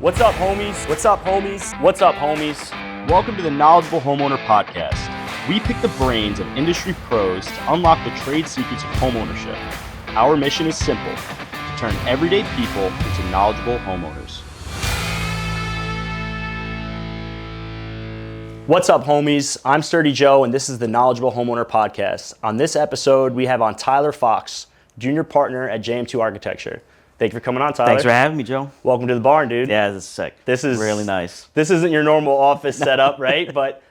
What's up, homies? What's up, homies? What's up, homies? Welcome to the Knowledgeable Homeowner Podcast. We pick the brains of industry pros to unlock the trade secrets of homeownership. Our mission is simple: to turn everyday people into knowledgeable homeowners. What's up, homies? I'm Sturdy Joe, and this is the Knowledgeable Homeowner Podcast. On this episode, we have on Tyler Fox, junior partner at JM2 Architecture. Thank you for coming on, Tyler. Thanks for having me, Joe. Welcome to the barn, dude. Yeah, this is sick. This is really nice. This isn't your normal office setup, right? But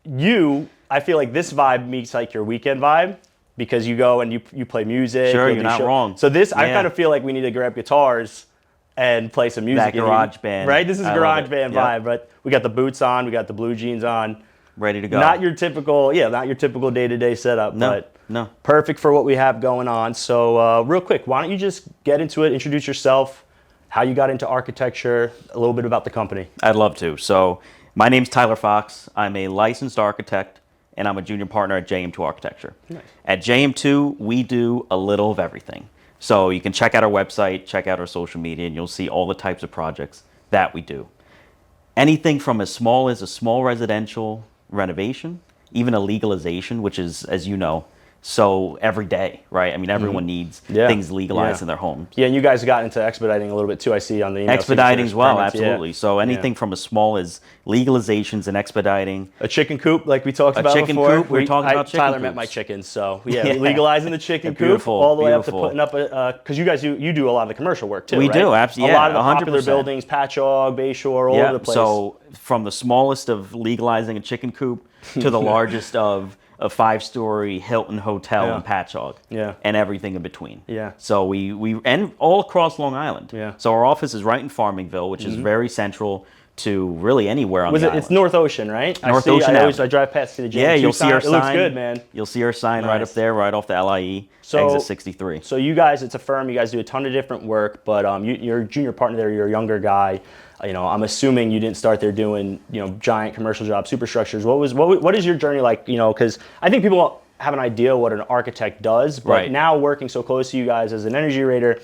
I feel like this vibe meets like your weekend vibe because you go and you play music. Sure, you're not wrong. So I kind of feel like we need to grab guitars and play some music. That garage band. Right? This is garage band vibe, but we got the boots on, we got the blue jeans on. Ready to go. Not your typical day-to-day setup, but perfect for what we have going on. So real quick, why don't you just get into it, introduce yourself, how you got into architecture, a little bit about the company. I'd love to. So my name's Tyler Fox. I'm a licensed architect, and I'm a junior partner at JM2 Architecture. Nice. At JM2, we do a little of everything. So you can check out our website, check out our social media, and you'll see all the types of projects that we do. Anything from as small as a small residential renovation, even a legalization, which is, as you know, so every day, right? I mean, everyone needs things legalized in their homes. Yeah, and you guys got into expediting a little bit too, I see on the email. Expediting as well, absolutely. So anything from as small as legalizations and expediting. A chicken coop, like we talked about before. A chicken coop, we're talking about chicken Tyler coops. met my chickens, so legalizing the chicken coop Beautiful, all the way beautiful. up to putting up because you guys you do a lot of the commercial work too, We right? do, absolutely. A lot of the 100%. popular buildings, Patchogue, Bayshore, all over the place. So from the smallest of legalizing a chicken coop to the largest of a 5-story Hilton hotel in Patchogue, and everything in between. Yeah. So we and all across Long Island. Yeah. So our office is right in Farmingville, which is very central to really anywhere on the island. It's North Ocean, right? North Ocean. I drive past the gym. Yeah, you'll see our sign. It looks good, man. You'll see our sign right up there, right off the LIE, exit 63. So you guys, it's a firm. You guys do a ton of different work, but you're a junior partner there. You're a younger guy. I'm assuming you didn't start there doing, giant commercial jobs, superstructures. What is your journey like? Because I think people have an idea what an architect does, but now working so close to you guys as an energy rater,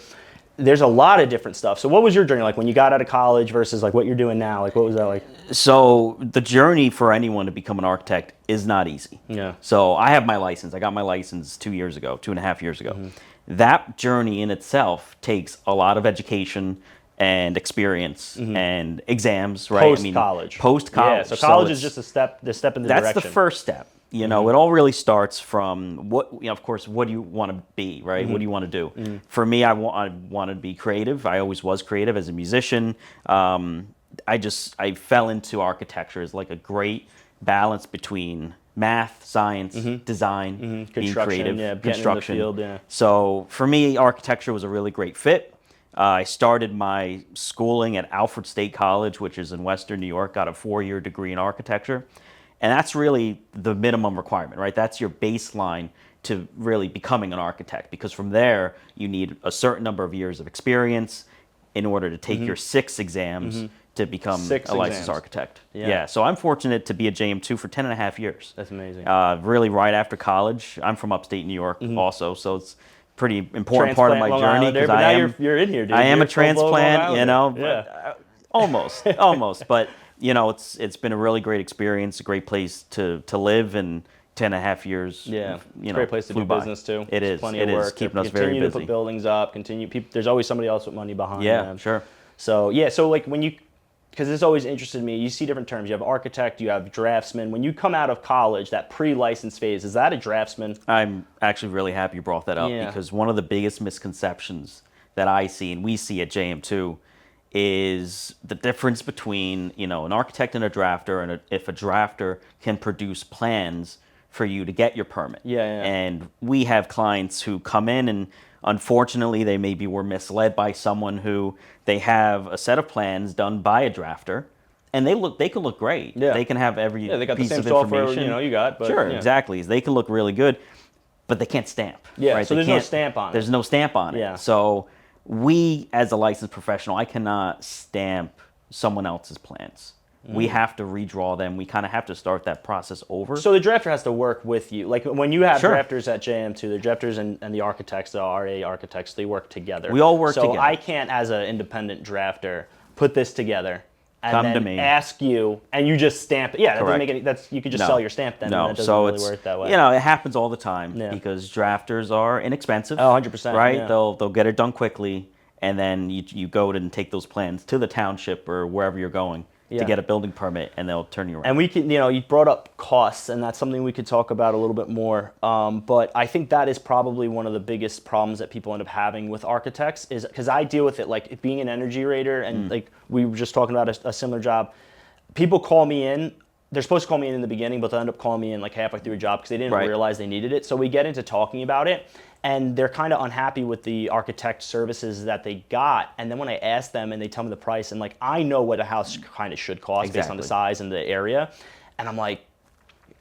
there's a lot of different stuff. So what was your journey like when you got out of college versus like what you're doing now? Like what was that like? So the journey for anyone to become an architect is not easy. Yeah. So I have my license. I got my license 2.5 years ago. Mm-hmm. That journey in itself takes a lot of education and experience and exams, right? Post-college. Post-college. Yeah, so college is just the step in the direction. That's the first step. It all really starts from of course, what do you want to be, right? What do you want to do? For me, I wanted to be creative. I always was creative as a musician. I fell into architecture as like a great balance between math, science, design, being creative, construction. In the field, So for me, architecture was a really great fit. I started my schooling at Alfred State College, which is in Western New York, got a 4-year degree in architecture. And that's really the minimum requirement, right? That's your baseline to really becoming an architect, because from there, you need a certain number of years of experience in order to take your 6 exams to become a licensed architect. Yeah. So I'm fortunate to be at JM2 for 10.5 years. That's amazing. Really right after college. I'm from upstate New York also, so it's pretty important part of my journey because you're in here, dude. I am a transplant, almost. But it's been a really great experience, a great place to live, and 10.5 years. Yeah, it's a great place to do business too. It is. Plenty of work. Is keeping us very busy. Continue to put buildings up. There's always somebody else with money behind them. Yeah, sure. So like because this always interested me. You see different terms. You have architect, you have draftsman. When you come out of college, that pre-license phase, is that a draftsman? I'm actually really happy you brought that up because one of the biggest misconceptions that I see and we see at JM2 is the difference between an architect and a drafter, and if a drafter can produce plans for you to get your permit. And we have clients who come in and unfortunately, they maybe were misled by someone who they have a set of plans done by a drafter, and they can look great. Yeah. They can have every they got piece the same of software information. You got. But, sure, exactly. They can look really good, but they can't stamp. Yeah, right? So there's no stamp on it. There's no stamp on it. Yeah. So we, as a licensed professional, I cannot stamp someone else's plans. We have to redraw them. We kind of have to start that process over. So the drafter has to work with you. Like when you have drafters at JM2, the drafters and the architects, the RA architects, they work together. We all work together. So I can't, as an independent drafter, put this together. And Come then to me. ask you, and you just stamp it. Yeah, that doesn't Correct. make any. You could just No. sell your stamp then. No, And that doesn't so really it's work that way. it happens all the time Yeah. because drafters are inexpensive. Oh, 100%. Right? Yeah. They'll get it done quickly, and then you go and take those plans to the township or wherever you're going Yeah. to get a building permit, and they'll turn you around. And we can, you brought up costs, and that's something we could talk about a little bit more. But I think that is probably one of the biggest problems that people end up having with architects is because I deal with it like being an energy rater, and like we were just talking about a similar job. People call me in. They're supposed to call me in the beginning, but they end up calling me in like halfway through a job because they didn't Right. realize they needed it. So we get into talking about it, and they're kind of unhappy with the architect services that they got. And then when I ask them and they tell me the price, and like I know what a house kind of should cost based on the Exactly. size and the area, and I'm like,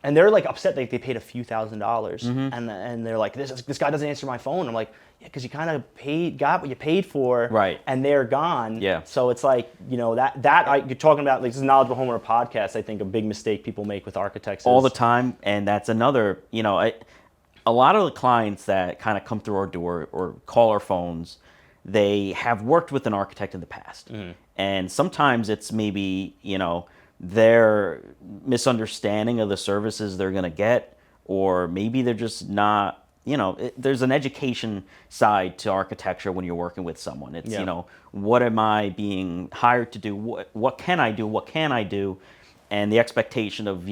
and they're like upset that they paid a few $1,000s, and they're like, this guy doesn't answer my phone. I'm like, yeah, because you kind of got what you paid for, Right. and they're gone. Yeah. So it's like you're talking about like this is Knowledgeable Homeowner Podcast. I think a big mistake people make with architects all is, the time, and that's another, a lot of the clients that kind of come through our door or call our phones, they have worked with an architect in the past. And sometimes it's maybe, their misunderstanding of the services they're going to get, or maybe they're just not, there's an education side to architecture when you're working with someone. It's, Yeah. What am I being hired to do? What can I do? What can I do? And the expectation of,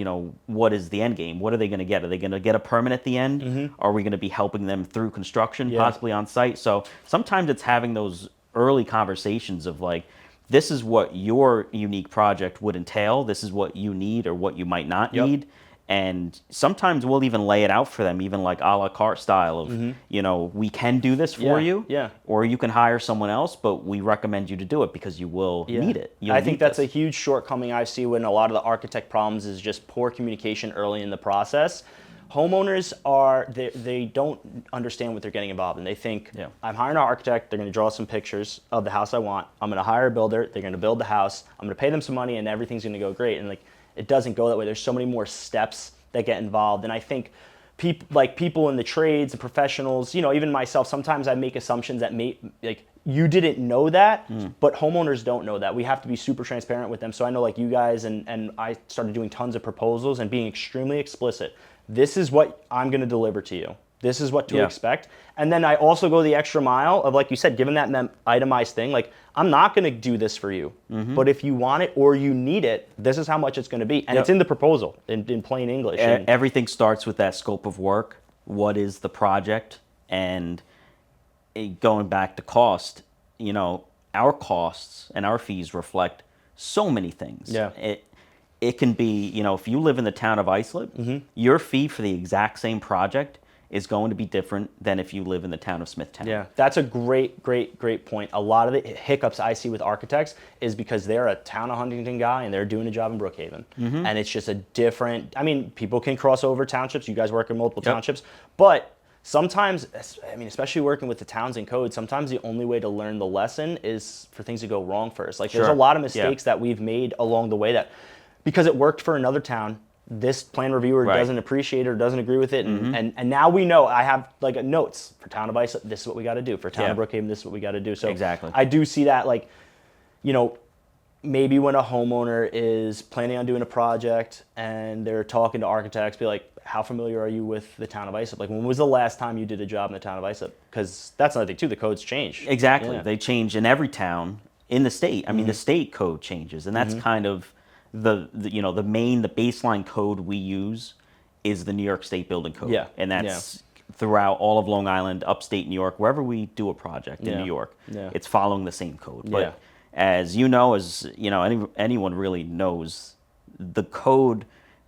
what is the end game? What are they going to get? Are they going to get a permit at the end? Are we going to be helping them through construction, possibly on site? So sometimes it's having those early conversations of like, this is what your unique project would entail. This is what you need or what you might not need. And sometimes we'll even lay it out for them, even like a la carte style of, we can do this for you. Yeah. Or you can hire someone else, but we recommend you to do it because you will need it. I think that's a huge shortcoming I see when a lot of the architect problems is just poor communication early in the process. Homeowners they don't understand what they're getting involved in. They think, I'm hiring an architect, they're going to draw some pictures of the house I want. I'm going to hire a builder, they're going to build the house. I'm going to pay them some money and everything's going to go great. And like it doesn't go that way. There's so many more steps that get involved. And I think people in the trades, the professionals, even myself, sometimes I make assumptions that you didn't know that, but homeowners don't know that. We have to be super transparent with them. So I know like you guys and I started doing tons of proposals and being extremely explicit. This is what I'm going to deliver to you. This is what to expect. And then I also go the extra mile of, like you said, given that itemized thing, like I'm not going to do this for you, but if you want it or you need it, this is how much it's going to be. And it's in the proposal in plain English. Everything starts with that scope of work. What is the project? And going back to cost, our costs and our fees reflect so many things. Yeah. It can be, if you live in the town of Islip, your fee for the exact same project is going to be different than if you live in the town of Smithtown. Yeah, that's a great point. A lot of the hiccups I see with architects is because they're a town of Huntington guy and they're doing a job in Brookhaven. And it's just a different, people can cross over townships. You guys work in multiple townships. But sometimes, especially working with the towns and codes, sometimes the only way to learn the lesson is for things to go wrong first. Like there's a lot of mistakes that we've made along the way that, because it worked for another town, this plan reviewer doesn't appreciate it or doesn't agree with it. And now we know, I have like notes for town of Islip, this is what we got to do. For town of Brookhaven, this is what we got to do. So exactly. I do see that, like, maybe when a homeowner is planning on doing a project and they're talking to architects, be like, how familiar are you with the town of Islip? Like, when was the last time you did a job in the town of Islip? Because that's another thing too, the codes change. Exactly. Yeah. They change in every town in the state. The state code changes, and that's kind of the baseline code we use is the New York State Building Code. Yeah. And that's throughout all of Long Island, upstate New York, wherever we do a project in New York, it's following the same code. But as anyone really knows, the code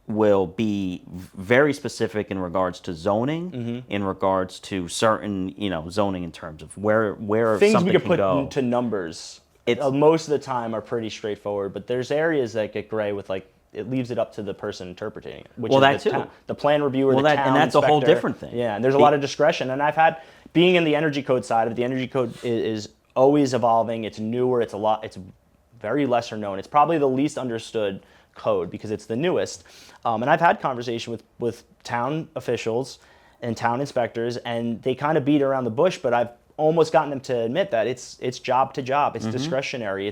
will be very specific in regards to zoning, in regards to certain, zoning in terms of where things something we could can put go. into numbers. Most of the time are pretty straightforward, but there's areas that get gray with like it leaves it up to the person interpreting it. Which is the plan reviewer, the town and that's inspector. a whole different thing. Yeah, and there's a lot of discretion. And I've had, being in the energy code side of it, the energy code is always evolving. It's newer. It's very lesser known. It's probably the least understood code because it's the newest. And I've had conversation with town officials and town inspectors, and they kind of beat around the bush, but I've almost gotten them to admit that it's job to job. It's discretionary.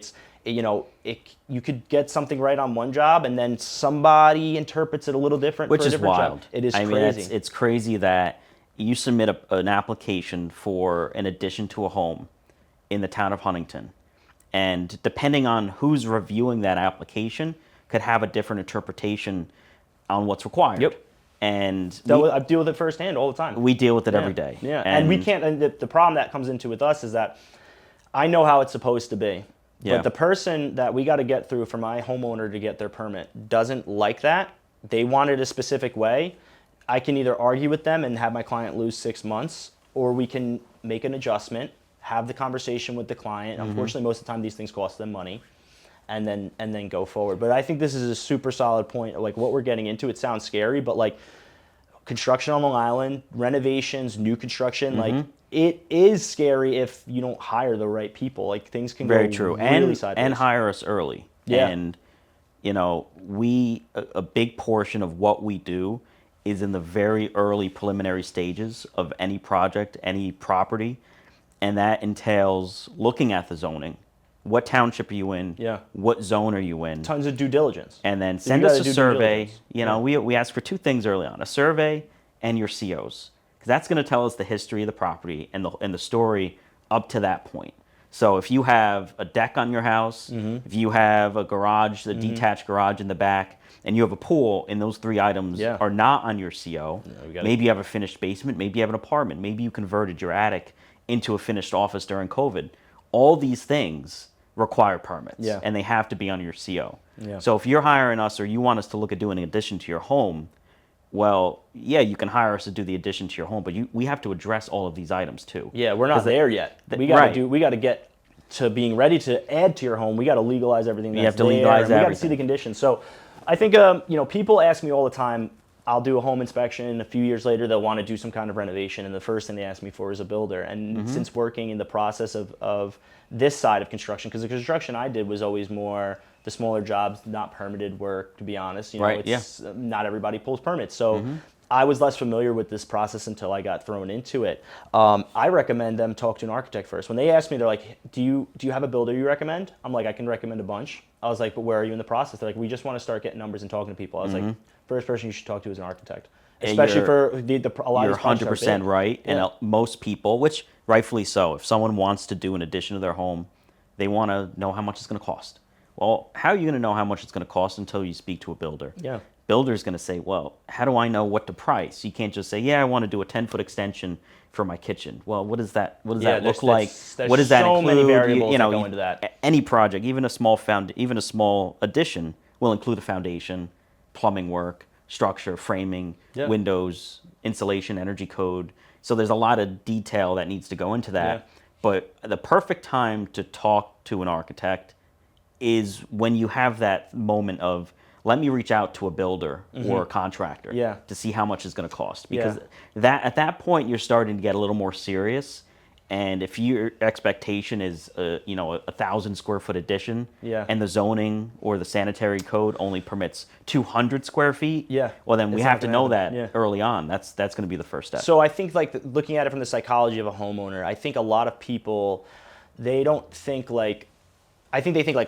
you could get something right on one job and then somebody interprets it a little different Which for a is different wild. job. It is crazy. crazy. It's crazy that you submit an application for an addition to a home in the town of Huntington, and depending on who's reviewing that application could have a different interpretation on what's required. Yep. And I deal with it firsthand all the time. we deal with it every day. Yeah, and we can't. And the problem that comes into with us is that I know how it's supposed to be, but the person that we got to get through for my homeowner to get their permit doesn't like that. They want it a specific way. I can either argue with them and have my client lose 6 months, or we can make an adjustment, have the conversation with the client. Unfortunately, most of the time these things cost them money, and then go forward. But I think this is a super solid point. Like what we're getting into, it sounds scary, but like construction on Long Island, renovations, new construction, like it is scary if you don't hire the right people. Like things can Very go true. really sideways. And hire us early. Yeah. And a big portion of what we do is in the very early preliminary stages of any project, any property, and that entails looking at the zoning. What township are you in? Yeah. What zone are you in? Tons of due diligence. And then So send you us gotta a do due survey. diligence. We ask for two things early on: a survey and your COs, because that's going to tell us the history of the property and the story up to that point. So if you have a deck on your house, if you have a garage, the detached garage in the back, and you have a pool, and those three items are not on your CO, maybe you have a finished basement, maybe you have an apartment, maybe you converted your attic into a finished office during COVID. All these things require permits, and they have to be on your CO. Yeah. So if you're hiring us or you want us to look at doing an addition to your home, well, yeah, you can hire us to do the addition to your home, but we have to address all of these items too. Yeah, we're not there yet. We got to get to being ready to add to your home. We got to legalize everything. You have to legalize everything. We got to see the conditions. So, I think people ask me all the time. I'll do a home inspection. A few years later, they'll want to do some kind of renovation, and the first thing they ask me for is a builder. And since working in the process of this side of construction, because the construction I did was always more the smaller jobs, not permitted work, to be honest. Not everybody pulls permits. So I was less familiar with this process until I got thrown into it. I recommend them talk to an architect first. When they ask me, they're like, do you have a builder you recommend? I'm like, I can recommend a bunch. I was like, but where are you in the process? They're like, we just want to start getting numbers and talking to people. I was like, first person you should talk to is an architect. Especially for a lot of these projects. You're 100% right. Yeah. And most people, which rightfully so, if someone wants to do an addition to their home, they want to know how much it's going to cost. Well, how are you going to know how much it's going to cost until you speak to a builder? Yeah. Builder's going to say, well, how do I know what to price? You can't just say, yeah, I want to do a 10-foot extension for my kitchen. Well, what does that look like? What does that include? Many variables that go into that. Any project, even a small addition will include a foundation, plumbing work, structure, framing, windows, insulation, energy code. So there's a lot of detail that needs to go into that. Yeah. But the perfect time to talk to an architect is when you have that moment of, let me reach out to a builder or a contractor to see how much it's going to cost. Because at that point, you're starting to get a little more serious. And if your expectation is, 1,000 square foot addition, and the zoning or the sanitary code only permits 200 square feet, well, then we have to know that early on. That's going to be the first step. So I think looking at it from the psychology of a homeowner, I think a lot of people, they think,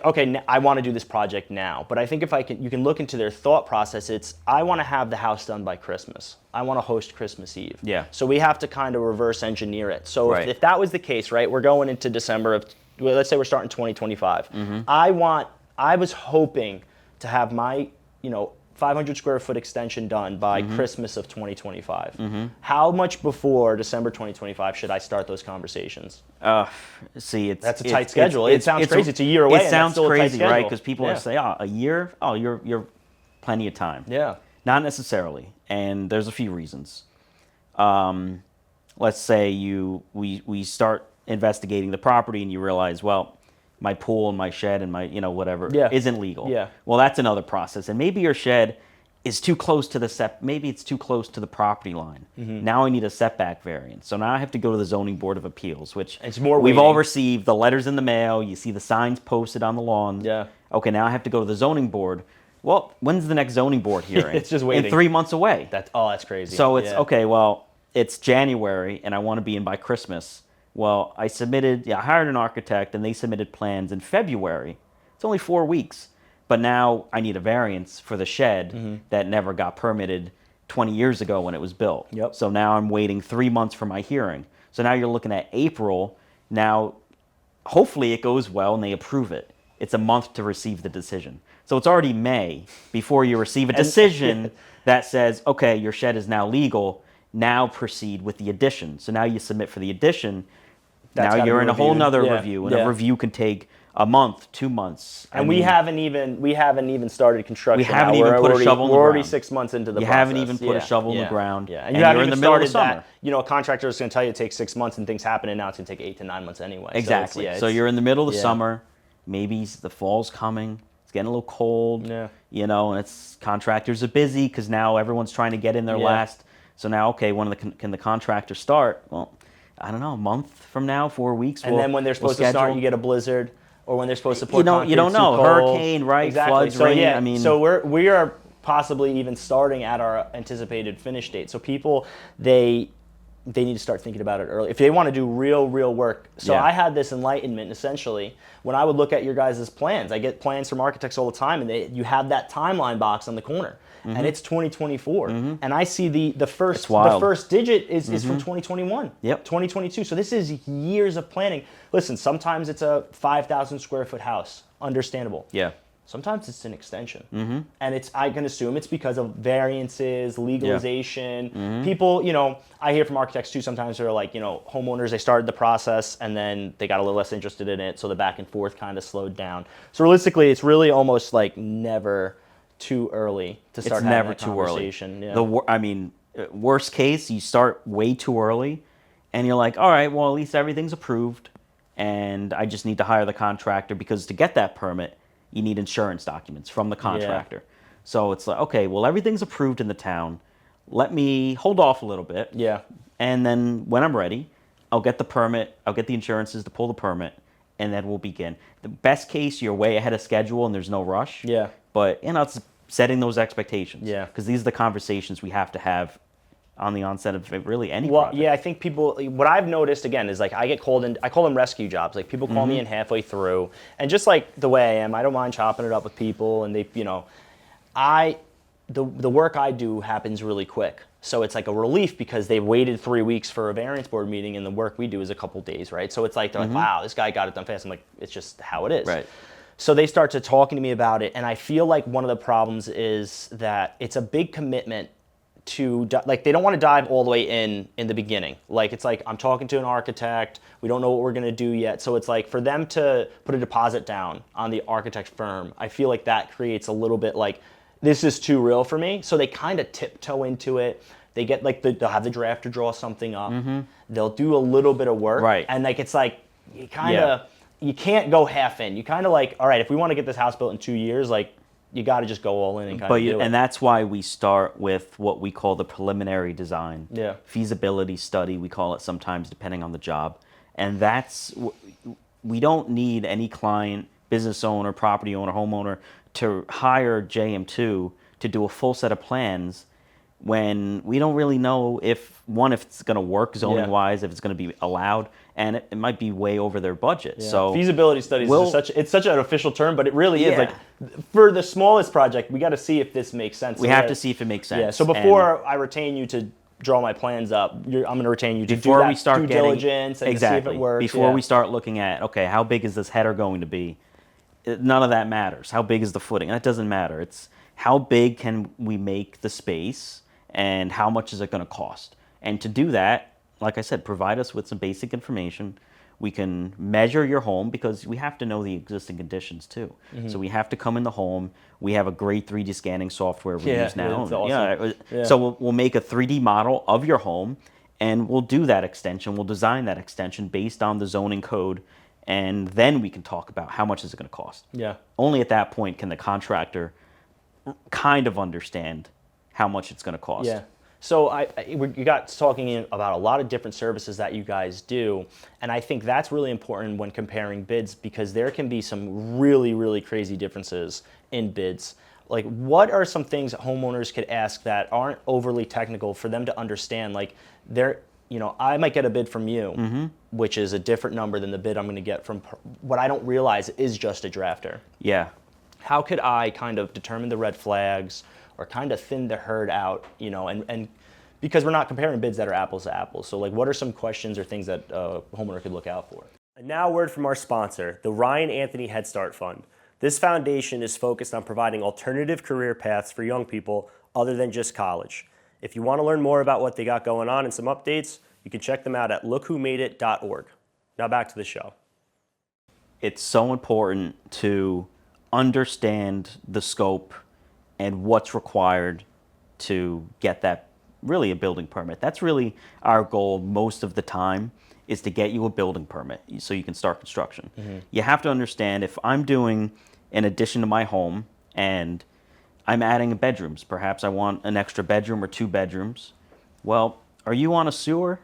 okay, I want to do this project now. But I think you can look into their thought process. It's, I want to have the house done by Christmas. I want to host Christmas Eve. Yeah. So we have to kind of reverse engineer it. So if that was the case, right, we're going into December of, let's say we're starting 2025. I was hoping to have my, 500 square foot extension done by Christmas of 2025. How much before December 2025 should I start those conversations? That's a tight schedule. It sounds crazy. It's a year away. It sounds crazy, right? Because people are say, a year? Oh, you're plenty of time. Yeah. Not necessarily, and there's a few reasons. Let's say we start investigating the property, and you realize, well, my pool and my shed and my whatever isn't legal. Yeah. Well, that's another process, and maybe your shed is too close to maybe it's too close to the property line. Now I need a setback variance. So now I have to go to the Zoning Board of Appeals, which we've all received the letters in the mail. You see the signs posted on the lawn. Yeah. Okay, now I have to go to the zoning board. Well, when's the next zoning board hearing? It's just waiting. In 3 months away. That's crazy. So it's okay. Well, it's January, and I want to be in by Christmas. Well, I hired an architect, and they submitted plans in February. It's only 4 weeks. But now I need a variance for the shed that never got permitted 20 years ago when it was built. Yep. So now I'm waiting 3 months for my hearing. So now you're looking at April. Now, hopefully it goes well and they approve it. It's a month to receive the decision. So it's already May before you receive a decision that says, okay, your shed is now legal. Now proceed with the addition. So now you submit for the addition. That's now you're in a whole nother Yeah. review, and Yeah. a review can take a month, 2 months. And we haven't even started construction. We haven't now. even We're put a already- shovel in the We're already ground. 6 months into the You process. haven't even put a shovel in the ground. Yeah, and you haven't you're in even the middle of started summer. that. A contractor is going to tell you it takes 6 months and things happen, and now it's going to take 8 to 9 months anyway. Exactly. So, So you're in the middle of the yeah. summer. Maybe the fall's coming. It's getting a little cold. Yeah. And it's contractors are busy because now everyone's trying to get in their last. So now, okay, can the contractor start? Well, I don't know, a month from now, 4 weeks. And then when they're supposed to start, you get a blizzard, or when they're supposed to put you don't concrete know. too cold. Hurricane, right? Exactly. Floods, so rain. yeah, I mean, so we are possibly even starting at our anticipated finish date. So people they need to start thinking about it early if they want to do real work. So Yeah. I had this enlightenment essentially when I would look at your guys' plans. I get plans from architects all the time, and you have that timeline box on the corner. And it's 2024, and I see the first digit is from 2021, Yep. 2022. So this is years of planning. Listen, sometimes it's a 5,000 square foot house, understandable. Yeah. Sometimes it's an extension, and I can assume it's because of variances, legalization. People, I hear from architects too. Sometimes they're like, homeowners. They started the process and then they got a little less interested in it, so the back and forth kind of slowed down. So realistically, it's really almost like never too early to start having that conversation. Yeah. Worst case, you start way too early, and you're like, all right, well, at least everything's approved, and I just need to hire the contractor because to get that permit, you need insurance documents from the contractor. So it's like, okay, well, everything's approved in the town. Let me hold off a little bit. Yeah. And then when I'm ready, I'll get the permit. I'll get the insurances to pull the permit, and then we'll begin. The best case, you're way ahead of schedule and there's no rush. Yeah. But, it's setting those expectations. Yeah. Because these are the conversations we have to have on the onset of really any Well, project. yeah, I think people, what I've noticed again is like I get called in, I call them rescue jobs. Like people call me in halfway through, and just like the way I am, I don't mind chopping it up with people, and they, the work I do happens really quick. So it's like a relief because they've waited 3 weeks for a variance board meeting, and the work we do is a couple days, right? So it's like, they're like, wow, this guy got it done fast. I'm like, it's just how it is. Right. So they start to talking to me about it, and I feel like one of the problems is that it's a big commitment to, like, they don't want to dive all the way in the beginning. Like, it's like, I'm talking to an architect, we don't know what we're going to do yet. So it's like, for them to put a deposit down on the architect firm, I feel like that creates a little bit like, this is too real for me. So they kind of tiptoe into it. They get like, they'll have the drafter draw something up. They'll do a little bit of work. Right. And like, it's like, you kind of, you can't go half in. You kind of like, all right, if we want to get this house built in 2 years, like, you got to just go all in and kind of do it. And that's why we start with what we call the preliminary design. Yeah. Feasibility study, we call it sometimes, depending on the job. And we don't need any client, business owner, property owner, homeowner to hire JM2 to do a full set of plans when we don't really know if it's going to work zoning wise, if it's going to be allowed, and it might be way over their budget. Yeah. So feasibility studies is such an official term, but it really is like, for the smallest project, we got to see if this makes sense. We have to see if it makes sense. Yeah. So before I retain you to draw my plans up, I'm going to retain you to do that due diligence and to see if it works. Before we start looking at, okay, how big is this header going to be? None of that matters. How big is the footing? That doesn't matter. It's how big can we make the space and how much is it going to cost? And to do that, like I said, provide us with some basic information. We can measure your home because we have to know the existing conditions too. So we have to come in the home. We have a great 3D scanning software we use now. It's awesome. So we'll make a 3D model of your home, and we'll do that extension. We'll design that extension based on the zoning code, and then we can talk about how much is it going to cost. Yeah. Only at that point can the contractor kind of understand how much it's going to cost. Yeah. So you got talking about a lot of different services that you guys do, and I think that's really important when comparing bids because there can be some really, really crazy differences in bids. Like, what are some things that homeowners could ask that aren't overly technical for them to understand? Like, I might get a bid from you, Mm-hmm. which is a different number than the bid I'm going to get from what I don't realize is just a drafter. Yeah. How could I kind of determine the red flags or kind of thin the herd out, and because we're not comparing bids that are apples to apples. So like, what are some questions or things that a homeowner could look out for? And now a word from our sponsor, the Ryan Anthony Head Start Fund. This foundation is focused on providing alternative career paths for young people other than just college. If you want to learn more about what they got going on and some updates, you can check them out at lookwhomadeit.org. Now back to the show. It's so important to understand the scope and what's required to get that really a building permit. That's really our goal most of the time, is to get you a building permit so you can start construction. Mm-hmm. You have to understand, if I'm doing an addition to my home and I'm adding bedrooms, perhaps I want an extra bedroom or 2 bedrooms. Well, are you on a sewer?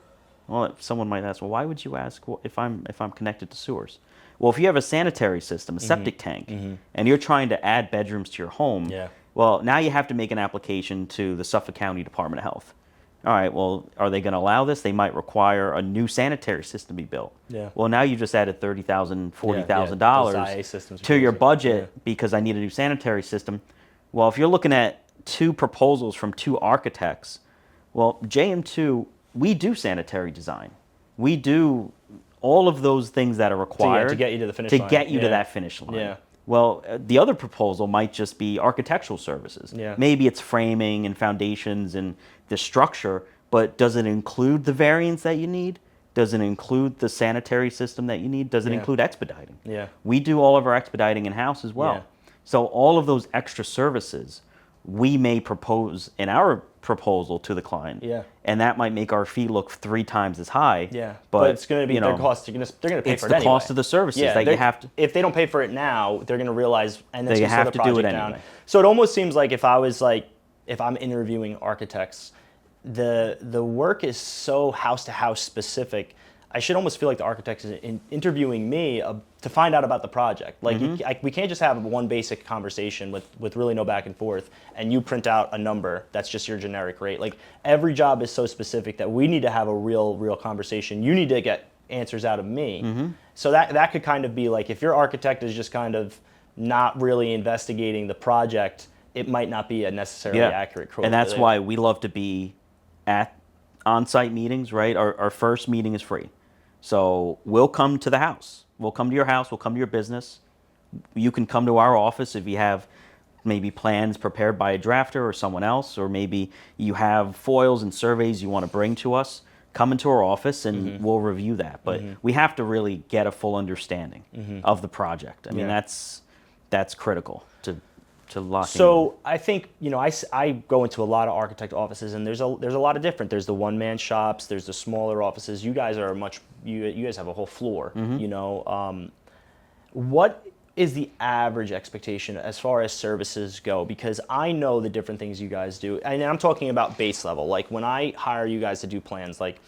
Well, someone might ask, well, why would you ask if I'm connected to sewers? Well, if you have a sanitary system, a septic tank, and you're trying to add bedrooms to your home, well, now you have to make an application to the Suffolk County Department of Health. All right, well, are they going to allow this? They might require a new sanitary system to be built. Yeah. Well, now you just added $30,000, $40,000 to your budget because I need a new sanitary system. Well, if you're looking at 2 proposals from 2 architects, well, JM2, we do sanitary design. We do all of those things that are required to get you to the finish line. To get you to that finish line. Yeah. Well, the other proposal might just be architectural services. Yeah. Maybe it's framing and foundations and the structure, but does it include the variance that you need? Does it include the sanitary system that you need? Does it include expediting? Yeah. We do all of our expediting in-house as well. Yeah. So all of those extra services we may propose in our proposal to the client. Yeah. And that might make our fee look 3 times as high. Yeah. But it's going to be their cost. They're going to pay for it anyway. It's the cost of the services that you have to. If they don't pay for it now, they're going to realize, and then they have the to do it down. anyway. So it almost seems like if I'm interviewing architects, the work is so house to house specific. I should almost feel like the architect is interviewing me to find out about the project. Like we can't just have one basic conversation with really no back and forth, and you print out a number that's just your generic rate. Like every job is so specific that we need to have a real conversation. You need to get answers out of me. So that could kind of be like, if your architect is just kind of not really investigating the project, it might not be a necessarily accurate quote. And that's why we love to be at on-site meetings, right? Our first meeting is free. So we'll come to the house. We'll come to your house. We'll come to your business. You can come to our office if you have maybe plans prepared by a drafter or someone else, or maybe you have foils and surveys you want to bring to us. Come into our office and we'll review that. But we have to really get a full understanding of the project. I mean, that's critical to lock in. So I think, I go into a lot of architect offices, and there's a lot of different. There's the one-man shops, there's the smaller offices. You guys are you guys have a whole floor. What is the average expectation as far as services go? Because I know the different things you guys do, and I'm talking about base level. Like when I hire you guys to do plans, like,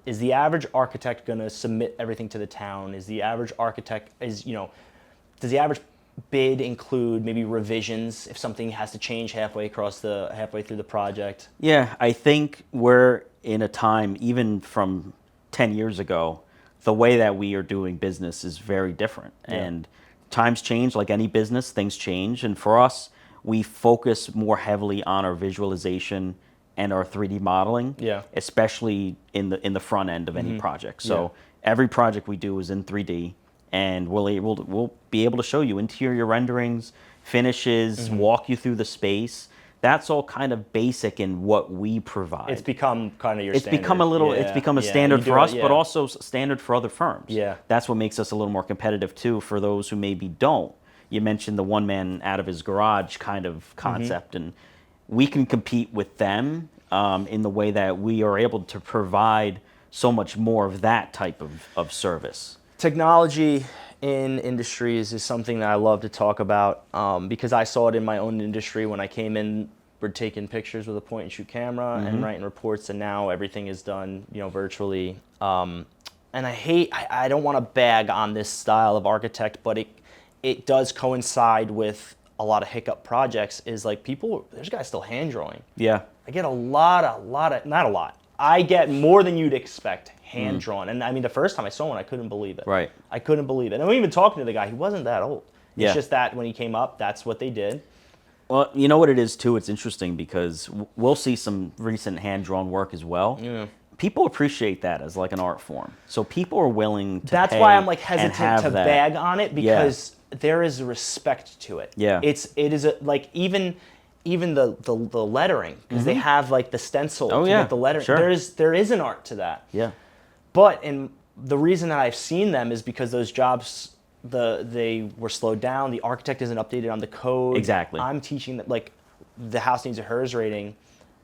is the average architect going to submit everything to the town? Is the average architect does the average bid include maybe revisions if something has to change halfway through the project? Yeah, I think we're in a time, even from 10 years ago, the way that we are doing business is very different. Yeah. And times change, like any business, things change. And for us, we focus more heavily on our visualization and our 3D modeling, especially in the front end of any project. So every project we do is in 3D. And we'll be able to show you interior renderings, finishes, walk you through the space. That's all kind of basic in what we provide. It's become kind of your standard. It's become a standard for us, but also standard for other firms. Yeah. That's what makes us a little more competitive too for those who maybe don't. You mentioned the one man out of his garage kind of concept, and we can compete with them in the way that we are able to provide so much more of that type of service. Technology in industries is something that I love to talk about because I saw it in my own industry when I came in. We're taking pictures with a point and shoot camera and writing reports, and now everything is done, virtually. And I don't want to bag on this style of architect, but it does coincide with a lot of hiccup projects. Is like there's guys still hand drawing. Yeah. I get not a lot. I get more than you'd expect hand drawn. And I mean, the first time I saw one, I couldn't believe it. Right. I couldn't believe it. And I'm even talking to the guy, he wasn't that old. It's Yeah. just that when he came up, that's what they did. Well, you know what it is too? It's interesting because we'll see some recent hand-drawn work as well. Yeah. People appreciate that as like an art form. So people are willing to That's pay why I'm like and hesitant have to that. bag on it, because there is a respect to it. Yeah. It is like even the lettering, because they have like the stencil to get the lettering. Sure. There is an art to that. Yeah. But the reason that I've seen them is because those jobs, they were slowed down. The architect isn't updated on the code. Exactly. I'm teaching that, like, the house needs a HERS rating.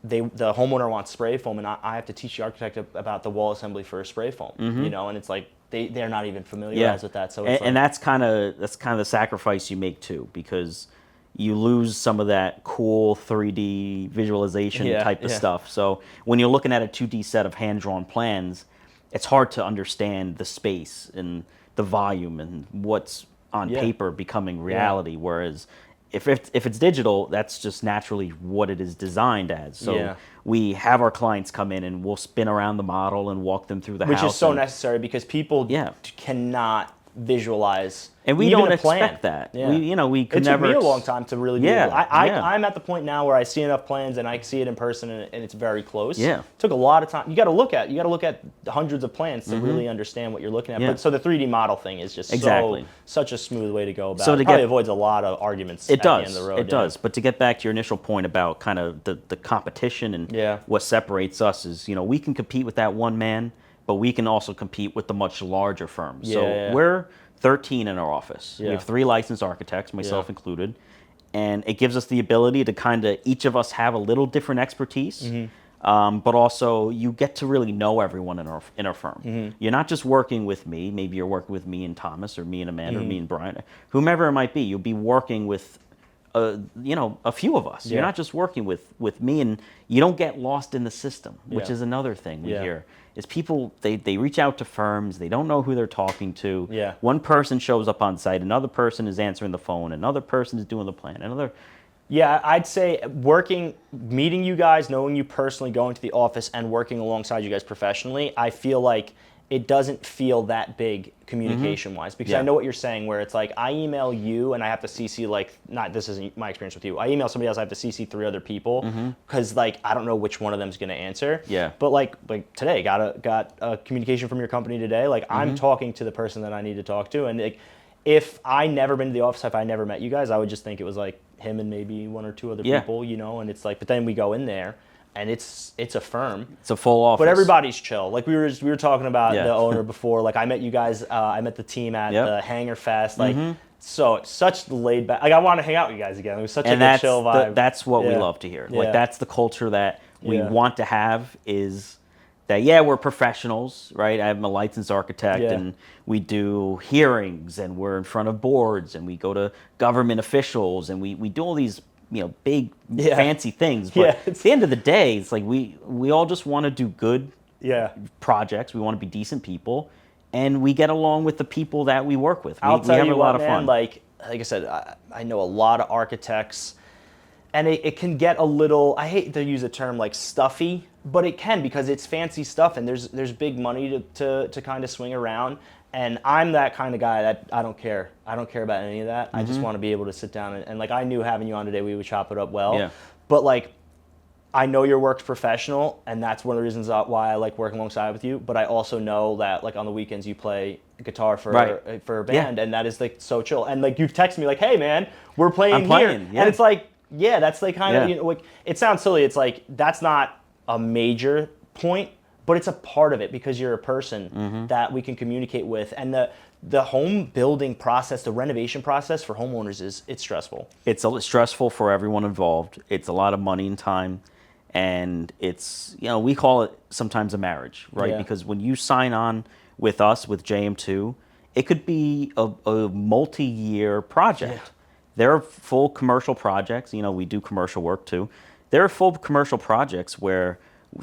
The homeowner wants spray foam, and I have to teach the architect about the wall assembly for a spray foam. You know, and it's like they're not even familiarized with that. So it's and that's kind of the sacrifice you make too, because you lose some of that cool 3D visualization type of stuff. So when you're looking at a 2D set of hand-drawn plans, it's hard to understand the space and the volume and what's on paper becoming reality. Whereas if it's digital, that's just naturally what it is designed as. So we have our clients come in and we'll spin around the model and walk them through the house. Which is so necessary, because people cannot visualize. And we even don't a plan. expect that. Yeah. We could it never. took me a long time to really. Yeah, I'm at the point now where I see enough plans and I see it in person and it's very close. Yeah. It took a lot of time. You got to look at hundreds of plans to really understand what you're looking at. Yeah. But so the 3D model thing is just such a smooth way to go about. It probably avoids a lot of arguments. At the end of the road. It does. But to get back to your initial point about kind of the competition and what separates us is, we can compete with that one man, but we can also compete with the much larger firms. So we're 13 in our office. We have 3 licensed architects, myself included, and it gives us the ability to kind of, each of us have a little different expertise, but also you get to really know everyone in our firm. You're not just working with me. Maybe you're working with me and Thomas, or me and Amanda, or me and Brian, whomever it might be. You'll be working with a few of us. You're not just working with me, and you don't get lost in the system, which is another thing we hear. Is people, they reach out to firms, they don't know who they're talking to. One person shows up on site, another person is answering the phone, another person is doing the plan, another. Yeah, I'd say meeting you guys, knowing you personally, going to the office and working alongside you guys professionally, I feel like it doesn't feel that big communication-wise, because I know what you're saying, where it's like I email you and I have to CC, this isn't my experience with you. I email somebody else, I have to CC 3 other people, because I don't know which one of them is going to answer. Yeah. But like today, got a communication from your company today. I'm talking to the person that I need to talk to, and if I never been to the office, if I never met you guys, I would just think it was like him and maybe 1 or 2 other people, and it's like, but then we go in there. And it's a firm. It's a full office. But everybody's chill. Like we were talking about the owner before. Like I met you guys. I met the team at the Hangar Fest. So such laid back. Like I want to hang out with you guys again. It was such a good chill vibe. That's what we love to hear. Like that's the culture that we want to have. Is that we're professionals, right? I'm a licensed architect, and we do hearings, and we're in front of boards, and we go to government officials, and we do all these big fancy things, but at the end of the day, it's like we all just want to do good projects. We want to be decent people, and we get along with the people that we work with. I'll tell have you a lot what, of man, fun. like I said, I know a lot of architects, and it can get a little, I hate to use a term like stuffy, but it can, because it's fancy stuff, and there's big money to kind of swing around. And I'm that kind of guy that I don't care. I don't care about any of that. I just want to be able to sit down and like I knew having you on today, we would chop it up well. Yeah. But like, I know your work's professional, and that's one of the reasons why I like working alongside with you. But I also know that like on the weekends you play guitar for a band, and that is like so chill. And like you've texted me like, "Hey man, we're playing here," and it's like, that's like kind of like it sounds silly. It's like that's not a major point, but it's a part of it, because you're a person that we can communicate with. And the home building process, the renovation process for homeowners it's stressful. It's stressful for everyone involved. It's a lot of money and time, and it's we call it sometimes a marriage, right? Because when you sign on with us with JM2, it could be a multi-year project. There are full commercial projects. We do commercial work too. There are full commercial projects where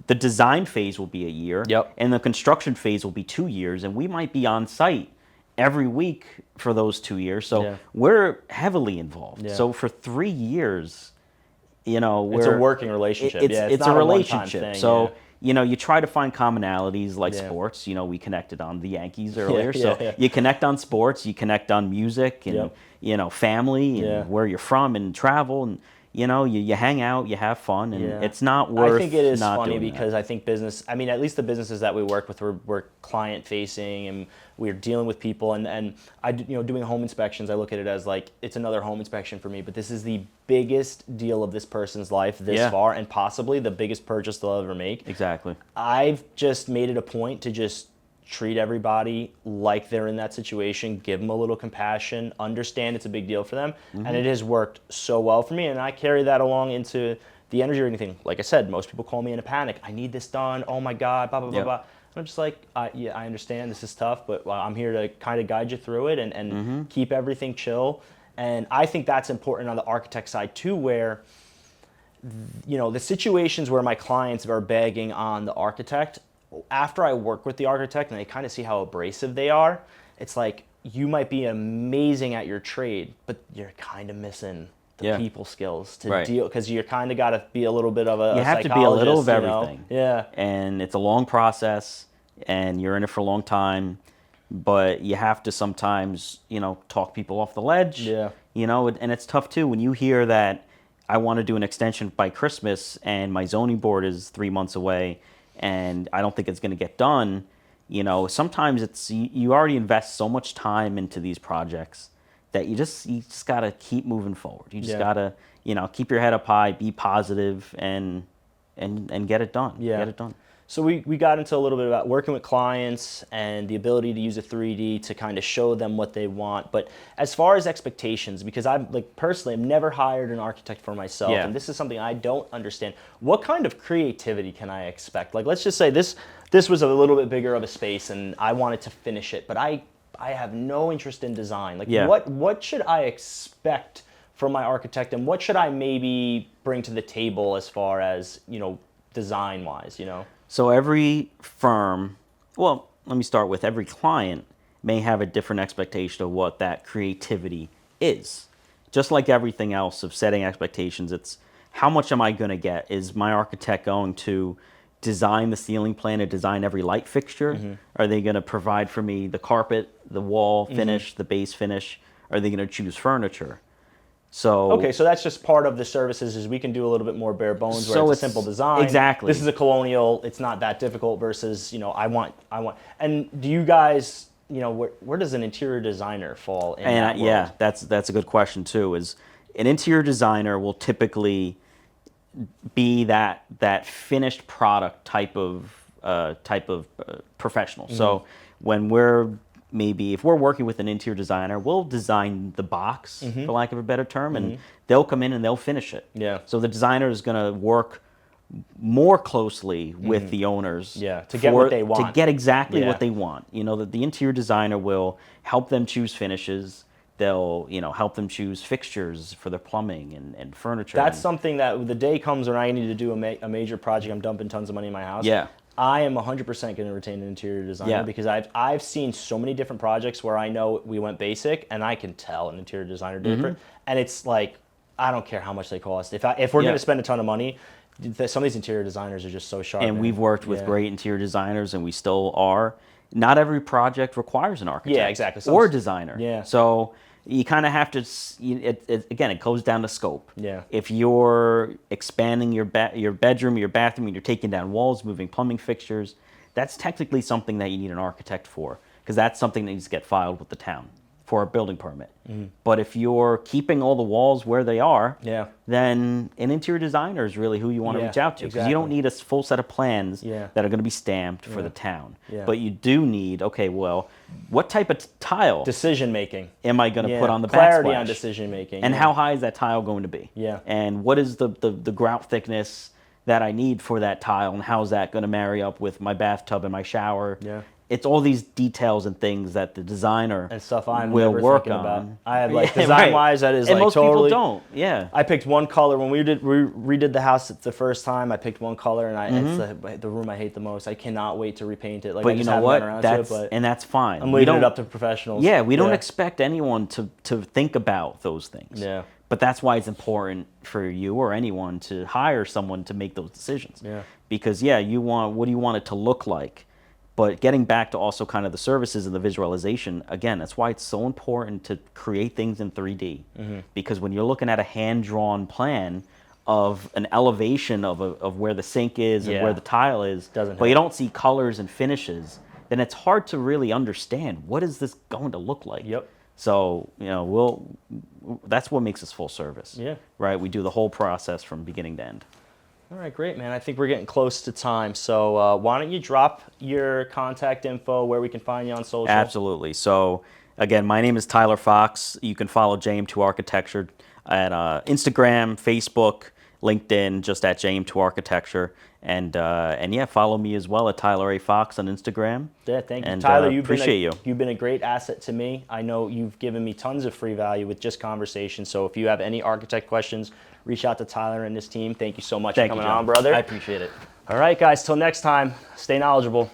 the design phase will be a year, and the construction phase will be 2 years, and we might be on site every week for those 2 years. So we're heavily involved. So for 3 years, it's a working relationship. It's a relationship. Thing, so you try to find commonalities like Yeah. sports. We connected on the Yankees earlier, yeah, so yeah. you connect on sports, you connect on music, and family, and Yeah. where you're from, and travel, and you hang out, you have fun, and Yeah. it's not worth. I think it is not funny doing because I think at least the businesses that we work with, we're client facing and we're dealing with people. And I, doing home inspections, I look at it as like, it's another home inspection for me, but this is the biggest deal of this person's life this far, and possibly the biggest purchase they'll ever make. Exactly. I've just made it a point to just treat everybody like they're in that situation, give them a little compassion, understand it's a big deal for them, and it has worked so well for me, and I carry that along into the energy or anything. Like I said, most people call me in a panic. I need this done. Oh my God, blah, blah, blah, blah. I'm just like, I understand this is tough, but I'm here to kind of guide you through it and keep everything chill. And I think that's important on the architect side too, where the situations where my clients are begging on the architect, after I work with the architect and I kind of see how abrasive they are, it's like, you might be amazing at your trade, but you're kind of missing the people skills to deal, because you kind of got to be a little bit of a You have to be a little of everything. Yeah. And it's a long process, and you're in it for a long time, but you have to sometimes, talk people off the ledge. Yeah. And it's tough too when you hear that I want to do an extension by Christmas and my zoning board is 3 months away and I don't think it's going to get done. Sometimes it's you already invest so much time into these projects that you just got to keep moving forward. You just got to, keep your head up high, be positive, and get it done. Yeah. Get it done. So we got into a little bit about working with clients and the ability to use a 3D to kind of show them what they want. But as far as expectations, because I'm personally, I've never hired an architect for myself, and this is something I don't understand. What kind of creativity can I expect? Like, let's just say this was a little bit bigger of a space and I wanted to finish it, but I have no interest in design. What should I expect from my architect, and what should I maybe bring to the table as far as, design wise, So every firm, well, let me start with every client may have a different expectation of what that creativity is. Just like everything else of setting expectations, it's how much am I going to get? Is my architect going to design the ceiling plan and design every light fixture? Are they going to provide for me the carpet, the wall finish, the base finish? Are they going to choose furniture? So that's just part of the services, is we can do a little bit more bare bones where it's a simple design. Exactly. This is a colonial, it's not that difficult versus, I want. And do you guys, where does an interior designer fall in that world? Yeah, that's a good question too. Is an interior designer will typically be that finished product type of professional. So when if we're working with an interior designer, we'll design the box, for lack of a better term, and they'll come in and they'll finish it. Yeah. So the designer is going to work more closely with the owners. To get what they want. To get exactly what they want. The interior designer will help them choose finishes. They'll, help them choose fixtures for their plumbing and furniture. That's something that the day comes when I need to do a major project, I'm dumping tons of money in my house. Yeah. I am 100% going to retain an interior designer because I've seen so many different projects where I know we went basic and I can tell an interior designer different. And it's like, I don't care how much they cost. If we're going to spend a ton of money, some of these interior designers are just so sharp. And we've worked with great interior designers, and we still are. Not every project requires an architect. Yeah, exactly. Or a designer. Yeah. So you kind of have to, again, it goes down to scope. Yeah. If you're expanding your bedroom, your bathroom, and you're taking down walls, moving plumbing fixtures, that's technically something that you need an architect for, because that's something that needs to get filed with the town for a building permit. But if you're keeping all the walls where they are, then an interior designer is really who you want to reach out to, because you don't need a full set of plans that are going to be stamped for the town. But you do need, what type of tile decision making am I going to put on the clarity backsplash? On decision making, and how high is that tile going to be? And what is the grout thickness that I need for that tile, and how is that going to marry up with my bathtub and my shower? It's all these details and things that the designer and stuff I'm will never work thinking on. About. I have design wise that is and like most totally. People don't. I picked one color when we redid the house the first time. I picked one color, and it's the room I hate the most. I cannot wait to repaint it. But you know what? That's fine. I'm leaving it up to professionals. Yeah, we don't expect anyone to think about those things. Yeah. But that's why it's important for you or anyone to hire someone to make those decisions. Yeah. Because what do you want it to look like? But getting back to also kind of the services and the visualization, again, that's why it's so important to create things in 3D. Because when you're looking at a hand-drawn plan of an elevation of where the sink is and where the tile is, but you don't see colors and finishes, then it's hard to really understand what is this going to look like. Yep. So, that's what makes us full service. Yeah. Right? We do the whole process from beginning to end. All right, great, man. I think we're getting close to time. So why don't you drop your contact info, where we can find you on social? Absolutely. So, again, my name is Tyler Fox. You can follow JM2 Architecture at Instagram, Facebook, LinkedIn, just at JM2 Architecture. And follow me as well at Tyler A. Fox on Instagram. Yeah, thank you. And, Tyler, you've been a great asset to me. I know you've given me tons of free value with just conversation. So if you have any architect questions, reach out to Tyler and his team. Thank you so much for coming on, brother. I appreciate it. All right, guys, till next time, stay knowledgeable.